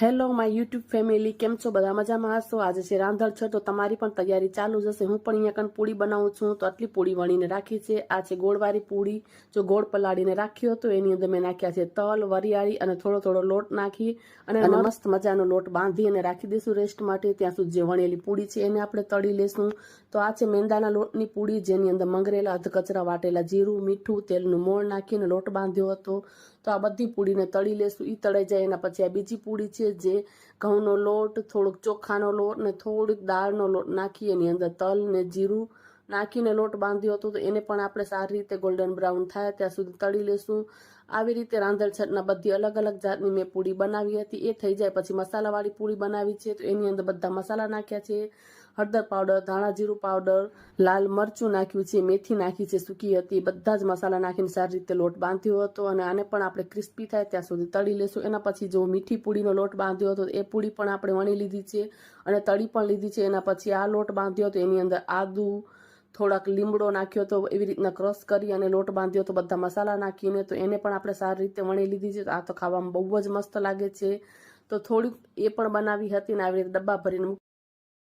Hello my YouTube family, કેમ છો? બધા મજામાં હશો? આજે છે રાંધણ છે તો તમારી પણ તૈયારી ચાલુ જ હશે. હું પણ અહીંયા કણ પૂડી બનાવું છું તો આટલી પૂડી વણીને રાખી છે. આ છે ગોળવાળી પૂડી. જો ગોળ પલાળીને રાખ્યો તો એની અંદર મેં નાખ્યા છે તલ, વરિયાળી અને થોડો થોડો લોટ નાખી અને મસ્ત મજાનો લોટ બાંધી અને રાખી દઈશું રેસ્ટ માટે. ત્યાં સુધી જે વણેલી પૂડી છે એને આપણે તળી લેશું. તો આ છે મેંદાના લોટની પૂડી, જેની અંદર મંગરેલા, અધકચરા વાટેલા જીરું, મીઠું, તેલનું મોણ નાખીને લોટ બાંધ્યો હતો. તો આ બધી પૂડીને તળી લેશું. એ તળાઈ જાય એના પછી આ બીજી પૂડી છે, જે ઘઉંનો લોટ, થોડોક ચોખાનો લોટ ને થોડીક દાળનો લોટ નાખી એની અંદર તલ ને જીરું નાખીને લોટ બાંધ્યો હતો. તો એને પણ આપણે સારી રીતે ગોલ્ડન બ્રાઉન થાય ત્યાં સુધી તળી લેશું. આવી રીતે રાંધણછટના બધી અલગ અલગ જાતની મેં પૂડી બનાવી હતી. એ થઈ જાય પછી મસાલાવાળી પૂડી બનાવી છે. તો એની અંદર બધા મસાલા નાખ્યા છે: હળદર પાવડર, ધાણા જીરું પાવડર, લાલ મરચું નાખ્યું છે, મેથી નાખી છે સૂકી હતી. બધા જ મસાલા નાખીને સારી રીતે લોટ બાંધ્યો હતો અને આને પણ આપણે ક્રિસ્પી થાય ત્યાં સુધી તળી લેશું. એના પછી જો મીઠી પૂડીનો લોટ બાંધ્યો હતો એ પૂડી પણ આપણે વણી લીધી છે અને તળી પણ લીધી છે. એના પછી આ લોટ બાંધ્યો હતો એની અંદર આદુ, થોડાક લીમડો નાખ્યો તો એવી રીતના ક્રશ કરી અને લોટ બાંધ્યો તો બધા મસાલા નાખીને. તો એને પણ આપણે સારી રીતે વણી લીધી છે. આ તો ખાવામાં બહુ જ મસ્ત લાગે છે. તો થોડીક એ પણ બનાવી હતી ને આવી રીતે ડબ્બા ભરીને